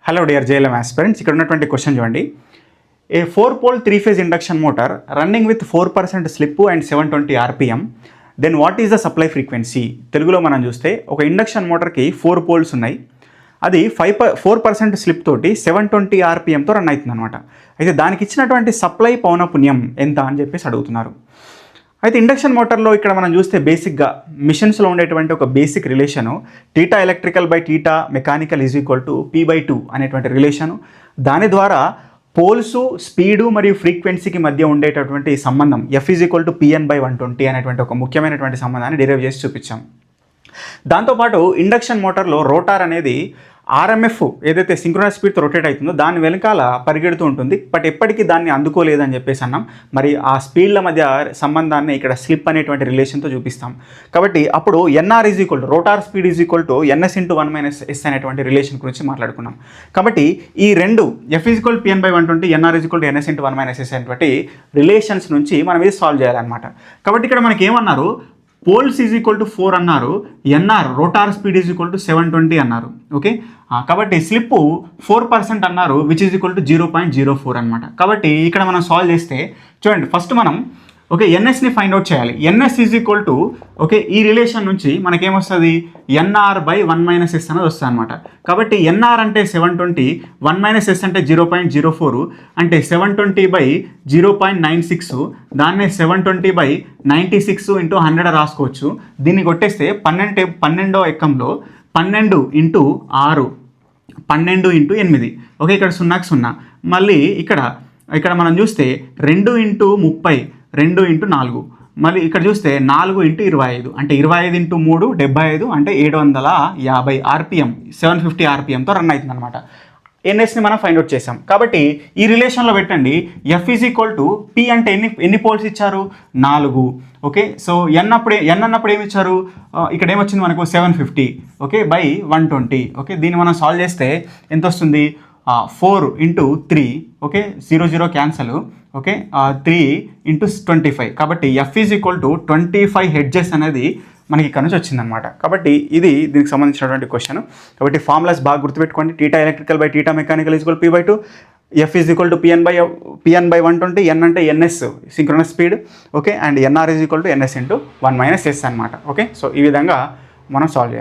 Hello dear JLM aspirants, ఇక్కడ ఉన్నటువంటి question చూడండి. A 4-pole 3-phase induction motor running with 4% slip and 720 RPM, then what is the supply frequency? తెలుగులో మనం చూస్తే ఒక ఇండక్షన్ మోటార్కి 4 పోల్స్ ఉన్నాయి, అది 4% స్లిప్ తోటి 720 RPMతో రన్ అవుతుంది అనమాట. అయితే దానికి ఇచ్చినటువంటి సప్లై పౌనపున్యం ఎంత అని చెప్పేసి అడుగుతున్నారు. అయితే ఇండక్షన్ మోటార్లో ఇక్కడ మనం చూస్తే బేసిక్గా మిషన్స్లో ఉండేటువంటి ఒక basic relation theta electrical by theta mechanical is equal to P/2 అనేటువంటి రిలేషను. దాని ద్వారా పోల్స్ స్పీడు మరియు ఫ్రీక్వెన్సీకి మధ్య ఉండేటటువంటి సంబంధం F is equal to Pn/120 అనేటువంటి ఒక ముఖ్యమైనటువంటి సంబంధాన్ని డిరైవ్ చేసి చూపించాం. దాంతోపాటు ఇండక్షన్ మోటార్లో రోటార్ అనేది RMF ఏదైతే సింక్రోనస్ స్పీడ్తో రొటేట్ అవుతుందో దాని వెనకాల పరిగెడుతూ ఉంటుంది, బట్ ఎప్పటికీ దాన్ని అందుకోలేదని చెప్పేసి అన్నాం. మరి ఆ స్పీడ్ల మధ్య సంబంధాన్ని ఇక్కడ స్లిప్ అనేటువంటి రిలేషన్తో చూపిస్తాం. కాబట్టి అప్పుడు NR is equal to rotor speed is equal to NS × 1 - S అనేటువంటి రిలేషన్ గురించి మాట్లాడుకున్నాం. కాబట్టి ఈ రెండు F is equal Pn/120, NR is equal to NS × 1 - S అనేటువంటి రిలేషన్స్ నుంచి మనం ఇది సాల్వ్ చేయాలన్నమాట. కాబట్టి ఇక్కడ మనకి ఏమన్నారు, పోల్స్ ఈజ్ ఈక్వల్ టు 4 అన్నారు, NR rotor speed is equal to 720 అన్నారు. ఓకే, కాబట్టి స్లిప్ 4% అన్నారు, విచ్ ఈజ్ ఈక్వల్ టు 0.04 అనమాట. కాబట్టి ఇక్కడ మనం సాల్వ్ చేస్తే చూడండి, ఫస్ట్ మనం ఓకే NSని ఫైండ్ అవుట్ చేయాలి. NS is equal to okay ఈ రిలేషన్ నుంచి మనకేమొస్తుంది, NR/1 - S అనేది వస్తుంది అనమాట. కాబట్టి NR అంటే 720, 1 - S అంటే 0.04, అంటే 720/0.96, దాన్నే 720/96 × 100 రాసుకోవచ్చు. దీన్ని కొట్టేస్తే 12వ ఎక్కంలో 12 × 6, 12 × 8. ఓకే, ఇక్కడ 0కి 0. మళ్ళీ ఇక్కడ మనం చూస్తే 2 × 30, 2 × 4. మళ్ళీ ఇక్కడ చూస్తే 4 × 25, అంటే 25 × 3 75, అంటే 750 RPM, 750 RPMతో రన్ అవుతుంది అనమాట. NSని మనం ఫైండ్ అవుట్ చేసాం. కాబట్టి ఈ రిలేషన్లో పెట్టండి, F is equal to P అంటే ఎన్ని పోల్స్ ఇచ్చారు, 4. ఓకే, సో N అన్నప్పుడు ఏమి ఇచ్చారు, ఇక్కడ ఏమొచ్చింది మనకు 750 ఓకే బై 120. ఓకే, దీన్ని మనం సాల్వ్ చేస్తే ఎంత వస్తుంది, 4 × 3 ఓకే 0 క్యాన్సల్. ఓకే, 3 × 25. కాబట్టి F is equal to 25 hedges అనేది మనకి ఇక్కడ నుంచి వచ్చిందనమాట. కాబట్టి ఇది దీనికి సంబంధించినటువంటి క్వశ్చన్. కాబట్టి ఫార్ములాస్ బాగా గుర్తుపెట్టుకోండి. Theta electrical by theta mechanical is equal P/2, F is equal to Pn/120, N అంటే NS synchronous speed. Okay, and NR is equal to NS × 1 - S అనమాట. ఓకే, సో ఈ విధంగా మనం సాల్వ్ చేయాలి.